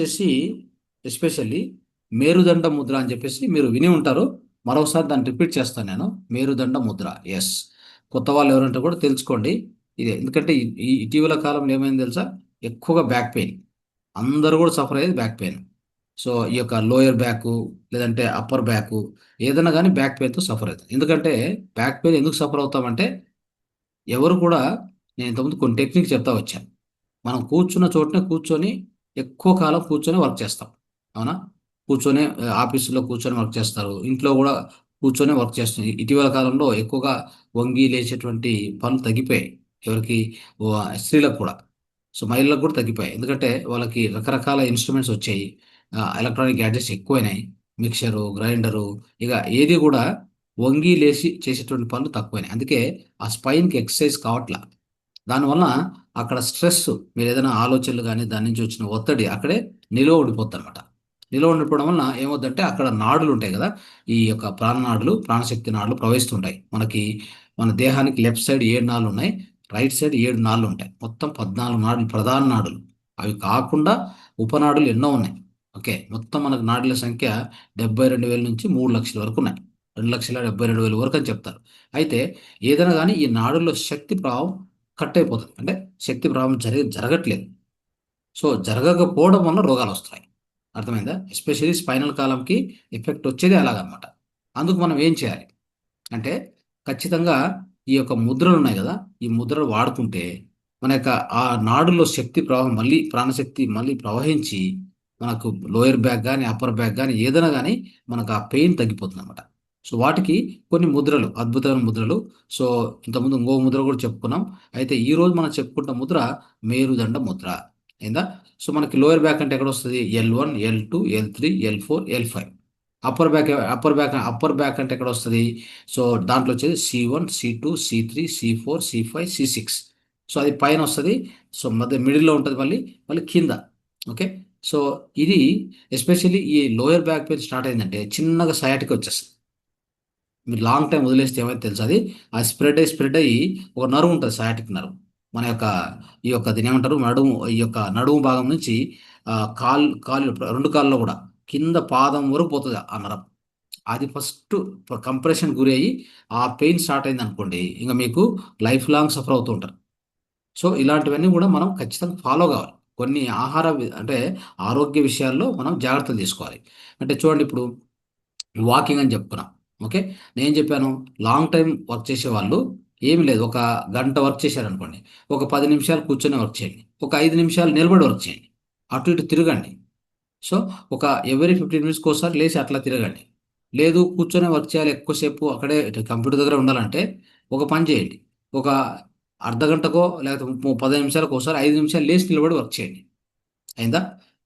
వచ్చేసి ఎస్పెషల్లీ మేరుదండ ముద్ర అని చెప్పేసి మీరు విని ఉంటారు. మరోసారి దాన్ని రిపీట్ చేస్తాను నేను. మేరుదండ ముద్ర. ఎస్. కొత్త వాళ్ళు ఎవరంటే కూడా తెలుసుకోండి. ఇదే ఎందుకంటే ఈ ఇటీవల కాలంలో ఏమైంది తెలుసా? ఎక్కువగా బ్యాక్ పెయిన్. అందరూ కూడా సఫర్ అయ్యేది బ్యాక్ పెయిన్. సో ఈ యొక్క లోయర్ బ్యాక్ లేదంటే అప్పర్ బ్యాక్ ఏదైనా కానీ బ్యాక్ పెయిన్తో సఫర్ అవుతుంది. ఎందుకంటే బ్యాక్ పెయిన్ ఎందుకు సఫర్ అవుతామంటే ఎవరు కూడా, నేను ఇంతకుముందు కొన్ని టెక్నిక్ చెప్తా వచ్చాను. మనం కూర్చున్న చోటనే కూర్చొని ఎక్కువ కాలం కూర్చొని వర్క్ చేస్తాం. అవునా? కూర్చొని ఆఫీసులో కూర్చొని వర్క్ చేస్తారు. ఇంట్లో కూడా కూర్చొని వర్క్ చేస్తుంది. ఇటీవల కాలంలో ఎక్కువగా వంగి లేచేటువంటి పనులు తగ్గిపోయాయి. ఎవరికి? స్త్రీలకు కూడా. సో మహిళలకు కూడా తగ్గిపోయాయి. ఎందుకంటే వాళ్ళకి రకరకాల ఇన్స్ట్రుమెంట్స్ వచ్చాయి. ఎలక్ట్రానిక్ గ్యాడ్జెట్స్ ఎక్కువైనాయి. మిక్సరు, గ్రైండరు, ఇక ఏది కూడా వంగి లేచి చేసేటువంటి పనులు తక్కువైనాయి. అందుకే ఆ స్పైన్కి ఎక్సర్సైజ్ కావట్లా. దానివల్ల అక్కడ స్ట్రెస్, మీరు ఏదైనా ఆలోచనలు కానీ దాని నుంచి వచ్చిన ఒత్తిడి అక్కడే నిలువ ఉండిపోతుంది అనమాట. నిలువ ఉండిపోవడం వలన ఏమవుతుందంటే అక్కడ నాడులు ఉంటాయి కదా, ఈ యొక్క ప్రాణనాడులు, ప్రాణశక్తి నాడులు ప్రవహిస్తుంటాయి. మన దేహానికి లెఫ్ట్ సైడ్ 7 నాడులు ఉన్నాయి. రైట్ సైడ్ 7 నాడులు ఉంటాయి. మొత్తం 14 నాడులు ప్రధాన నాడులు. అవి కాకుండా ఉపనాడులు ఎన్నో ఉన్నాయి. ఓకే, మొత్తం మనకు నాడుల సంఖ్య 72,000 నుంచి 3,00,000 వరకు ఉన్నాయి. 2,72,000 వరకు అని చెప్తారు. అయితే ఏదైనా కానీ ఈ నాడుల్లో శక్తి ప్రవాహం కట్ అయిపోతుంది. అంటే శక్తి ప్రవాహం జరగట్లేదు. సో జరగకపోవడం వల్ల రోగాలు వస్తున్నాయి. అర్థమైందా? ఎస్పెషల్లీ స్పైనల్ కాలంకి ఎఫెక్ట్ వచ్చేది అలాగనమాట. అందుకు మనం ఏం చేయాలి అంటే, ఖచ్చితంగా ఈ యొక్క ముద్రలు ఉన్నాయి కదా, ఈ ముద్రలు వాడుకుంటే మన యొక్క ఆ నాడుల్లో శక్తి ప్రవాహం మళ్ళీ, ప్రాణశక్తి మళ్ళీ ప్రవహించి మనకు లోయర్ బ్యాక్ కానీ అప్పర్ బ్యాక్ కానీ ఏదైనా కానీ మనకు ఆ పెయిన్ తగ్గిపోతుంది అనమాట. సో వాటికి కొన్ని ముద్రలు, అద్భుతమైన ముద్రలు. సో ఇంతకుముందు ఇంకో ముద్ర కూడా చెప్పుకున్నాం. అయితే ఈ రోజు మనం చెప్పుకుంటున్న ముద్ర మేరుదండ ముద్ర. ఏందా? సో మనకి లోయర్ బ్యాక్ అంటే ఎక్కడ వస్తుంది? L1, L2, L3, L4, L5. Upper back అంటే ఎక్కడ వస్తుంది? సో దాంట్లో వచ్చేది C1, C2, C3, C4, C5, C6. So అది పైన వస్తుంది. సో మిడిల్లో ఉంటుంది, మళ్ళీ కింద. ఓకే. సో ఇది ఎస్పెషల్లీ ఈ లోయర్ బ్యాక్ పెయిన్ స్టార్ట్ అయిందంటే చిన్నగా సయాటిక్ వచ్చేస్తుంది. మీరు లాంగ్ టైం వదిలేస్తే ఏమైతే తెలుసు, అది స్ప్రెడ్ అయ్యి ఒక నరువు ఉంటుంది, సయాటిక్ నరువు. మన యొక్క ఈ యొక్క దీని ఏమంటారు, నడుము, ఈ యొక్క నడుము భాగం నుంచి కాలు రెండు కాళ్ళలో కూడా కింద పాదం వరకు పోతుంది ఆ నరం. అది ఫస్ట్ కంప్రెషన్ గురి అయ్యి ఆ పెయిన్ స్టార్ట్ అయింది అనుకోండి, ఇంకా మీకు లైఫ్ లాంగ్ సఫర్ అవుతూ ఉంటారు. సో ఇలాంటివన్నీ కూడా మనం ఖచ్చితంగా ఫాలో కావాలి. కొన్ని అంటే ఆరోగ్య విషయాల్లో మనం జాగ్రత్తలు తీసుకోవాలి. అంటే చూడండి, ఇప్పుడు వాకింగ్ అని చెప్పుకున్నాం. ఓకే. నేను చెప్పాను, లాంగ్ టైం వర్క్ చేసేవాళ్ళు ఏమి లేదు, ఒక గంట వర్క్ చేశారనుకోండి, ఒక 10 నిమిషాలు కూర్చొని వర్క్ చేయండి, ఒక 5 నిమిషాలు నిలబడి వర్క్ చేయండి, అటు ఇటు తిరగండి. సో ఒక ఎవరీ 15 మినిట్స్కి ఒకసారి లేచి అట్లా తిరగండి. లేదు కూర్చొని వర్క్ చేయాలి ఎక్కువసేపు, అక్కడే కంప్యూటర్ దగ్గర ఉండాలంటే ఒక పని చేయండి. ఒక అర్ధ గంటకో లేకపోతే 15 నిమిషాలకు ఒకసారి 5 నిమిషాలు లేచి నిలబడి వర్క్ చేయండి. అయిందా?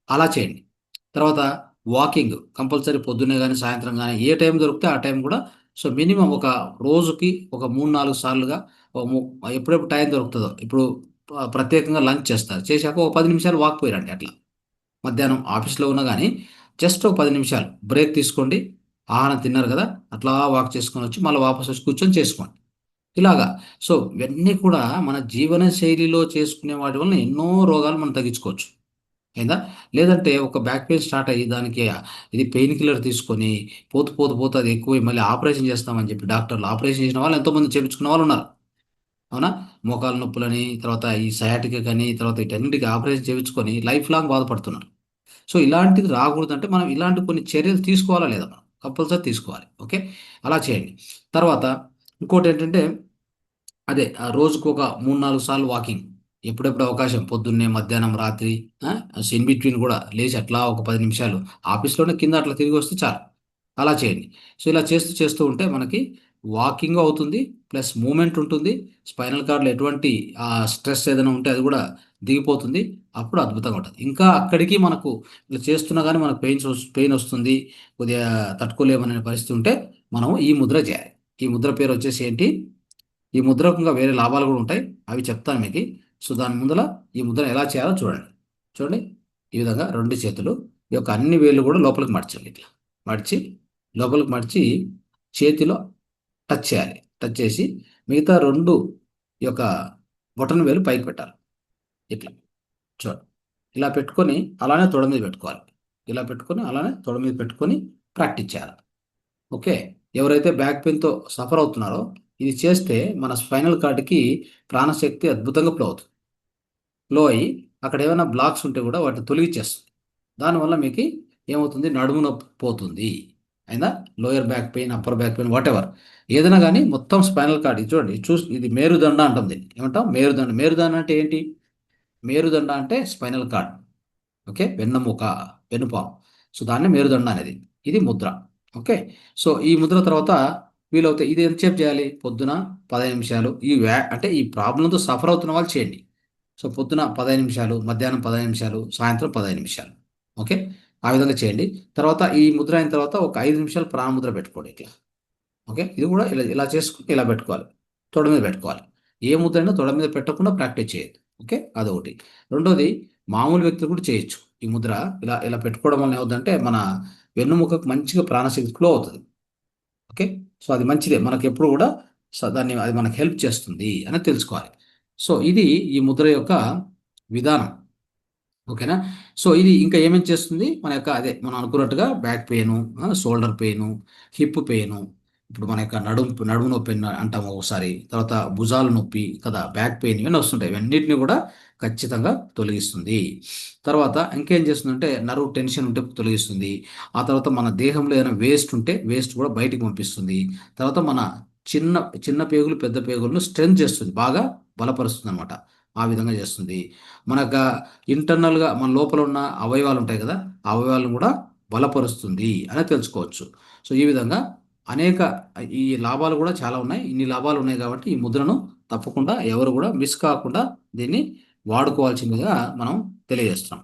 అలా చేయండి. తర్వాత వాకింగ్ కంపల్సరీ పొద్దున్నే గానీ, సాయంత్రం గానీ ఏ టైం దొరికితే ఆ టైం కూడా. సో మినిమమ్ ఒక రోజుకి ఒక 3, 4 సార్లుగా ఓ ము ఎప్పుడెప్పుడు టైం దొరుకుతదో, ఇప్పుడు ప్రత్యేకంగా లంచ్ చేస్తారు. చేశాక ఒక 10 నిమిషాలు వాక్ పోయిరండి అట్లా. మధ్యాహ్నం ఆఫీస్‌లో ఉన్నా గానీ జస్ట్ ఒక 10 నిమిషాలు బ్రేక్ తీసుకోండి. ఆహారం తిన్నారు కదా, అట్లా వాక్ చేసుకొనొచ్చి మళ్ళీ వాపస్ వచ్చి కూర్చొని చేసుకోండి. ఇలాగా. సో ఇవన్నీ కూడా మన జీవన శైలిలో చేసుకునే వాటి వలన ఎన్నో రోగాలు మనం తగ్గించుకోవచ్చు. అయిందా? లేదంటే ఒక బ్యాక్ పెయిన్ స్టార్ట్ అయ్యి దానికి ఇది పెయిన్ కిల్లర్ తీసుకొని పోతూ అది ఎక్కువై మళ్ళీ ఆపరేషన్ చేస్తామని చెప్పి డాక్టర్లు ఆపరేషన్ చేసిన వాళ్ళు ఎంతోమంది చేపించుకున్న వాళ్ళున్నారు. అవునా? మోకాలు నొప్పులని, తర్వాత ఈ సయాటికా అని, తర్వాత వీటన్నిటికి ఆపరేషన్ చేపించుకొని లైఫ్ లాంగ్ బాధపడుతున్నారు. సో ఇలాంటిది రాకూడదంటే మనం ఇలాంటి కొన్ని చర్యలు తీసుకోవాలా లేదా మనం? కంపల్సరీ తీసుకోవాలి. ఓకే. అలా చేయండి. తర్వాత ఇంకోటేంటంటే అదే రోజుకొక 3, 4 సార్లు వాకింగ్. ఎప్పుడెప్పుడు అవకాశం పొద్దున్నే, మధ్యాహ్నం, రాత్రి, ఇన్ బిట్వీన్ కూడా లేచి అట్లా ఒక 10 నిమిషాలు ఆఫీస్‌లోనే కింద అట్లా తిరిగొస్తే చాలు. అలా చేయండి. సో ఇలా చేస్తూ ఉంటే మనకి వాకింగు అవుతుంది. ప్లస్ మూవ్‌మెంట్ ఉంటుంది. స్పైనల్ కార్డ్‌లో ఎటువంటి స్ట్రెస్ ఏదైనా ఉంటే అది కూడా దిగిపోతుంది. అప్పుడు అద్భుతంగా ఉంటది. ఇంకా అక్కడికి మనకు ఇలా చేస్తున్నా గానీ మనకు పెయిన్ వస్తుంది, కొద్దిగా తట్టుకోలేమనే పరిస్థితి ఉంటే మనం ఈ ముద్ర చేయాలి. ఈ ముద్ర పేరొచ్చేసి ఏంటి? ఈ ముద్రకు ఇంకా వేరే లాభాలు కూడా ఉంటాయి. అవి చెప్తాను మీకి. సో దాని ముందల ఈ ముద్ర ఎలా చేయాలో చూడండి. చూడండి, ఈ విధంగా 2 చేతులు, ఈ యొక్క అన్ని వేళ్ళు కూడా లోపలికి మడచాలి. ఇట్లా మడిచి, లోపలికి మడిచి చేతిలో టచ్ చేయాలి. టచ్ చేసి మిగతా 2 ఈ యొక్క బొటన వేలు పైకి పెట్టాలి. ఇట్లా చూడండి. ఇలా పెట్టుకొని అలానే తొడ మీద పెట్టుకోవాలి. ఇలా పెట్టుకొని అలానే తొడ మీద పెట్టుకొని ప్రాక్టీస్ చేయాలి. ఓకే. ఎవరైతే బ్యాక్ పెయిన్‌తో సఫర్ అవుతున్నారో ఇది చేస్తే మన స్పైనల్ కార్డ్‌కి ప్రాణశక్తి అద్భుతంగా ఫ్లో అవుతుంది. ఫ్లో అయ్యి అక్కడ ఏమైనా బ్లాక్స్ ఉంటే కూడా వాటిని తొలగించేస్తుంది. దానివల్ల మీకు ఏమవుతుంది, నడుము నొప్పి పోతుంది. అయిందా? Lower back pain, upper back pain whatever ఏదైనా గానీ మొత్తం స్పైనల్ కార్డ్ ఇది చూడండి. ఇది మేరుదండ అంటాం దీన్ని. ఏమంటాం? మేరుదండ. మేరుదండ అంటే ఏంటి? మేరుదండ అంటే స్పైనల్ కార్డ్. ఓకే. వెన్నెముక, వెన్నుపాము. సో దాన్నే మేరుదండ అనేది. ఇది ముద్ర. ఓకే. సో ఈ ముద్ర తర్వాత వీలవుతే ఇది ఎంతసేపు చేయాలి? పొద్దున 15 నిమిషాలు. అంటే ఈ ప్రాబ్లమ్‌తో సఫర్ అవుతున్న వాళ్ళు చేయండి. సో పొద్దున 15 నిమిషాలు, మధ్యాహ్నం 15 నిమిషాలు, సాయంత్రం 15 నిమిషాలు. ఓకే. ఆ విధంగా చేయండి. తర్వాత ఈ ముద్ర అయిన తర్వాత ఒక 5 నిమిషాలు ప్రాణముద్ర పెట్టుకోండి ఇట్లా. ఓకే. ఇది కూడా ఇలా ఇలా చేసుకొని ఇలా పెట్టుకోవాలి. తొడ మీద పెట్టుకోవాలి. ఏ ముద్రైనా తొడ మీద పెట్టకుండా ప్రాక్టీస్ చేయొద్దు. ఓకే. అదొకటి. రెండోది మామూలు వ్యక్తులు కూడా చేయొచ్చు. ఈ ముద్ర ఇలా ఇలా పెట్టుకోవడం వల్ల ఏమవుద్దంటే మన వెన్నుముకకు మంచిగా ప్రాణశక్తి ఫ్లో అవుతది. ఓకే. సో అది మంచిదే. మనకెప్పుడు కూడా దాన్ని అది మనకు హెల్ప్ చేస్తుంది అని తెలుసుకోవాలి. సో ఇది ఈ ముద్ర యొక్క విధానం. ఓకేనా? సో ఇది ఇంకా ఏమేం చేస్తుంది? మన యొక్క అదే మనం అనుకున్నట్టుగా back pain, shoulder pain, hip pain, ఇప్పుడు మన యొక్క నడుము నొప్పి అంటాము ఒకసారి. తర్వాత భుజాల నొప్పి కదా! బ్యాక్ పెయిన్ ఇవన్నీ వస్తుంటాయి. ఇవన్నిటిని కూడా ఖచ్చితంగా తొలగిస్తుంది. తర్వాత ఇంకేం చేస్తుందంటే నర్వ్ టెన్షన్ ఉంటే తొలగిస్తుంది. ఆ తర్వాత మన దేహంలో ఏదైనా వేస్ట్ ఉంటే వేస్ట్ కూడా బయటికి పంపిస్తుంది. తర్వాత మన చిన్న చిన్న పేగులు, పెద్ద పేగులను స్ట్రెంత్ చేస్తుంది. బాగా బలపరుస్తుందనమాట. ఆ విధంగా చేస్తుంది. మనక ఇంటర్నల్‌గా మన లోపల ఉన్న అవయవాలు ఉంటాయి కదా! ఆ అవయవాలను కూడా బలపరుస్తుంది అని తెలుసుకోవచ్చు. సో, ఈ విధంగా అనేక ఈ లాభాలు కూడా చాలా ఉన్నాయి. ఇన్ని లాభాలు ఉన్నాయి కాబట్టి ఈ ముద్రను తప్పకుండా ఎవరు కూడా మిస్ కాకుండా దీన్ని వాడుకోవాల్సిందిగా మనం తెలియజేస్తున్నాం.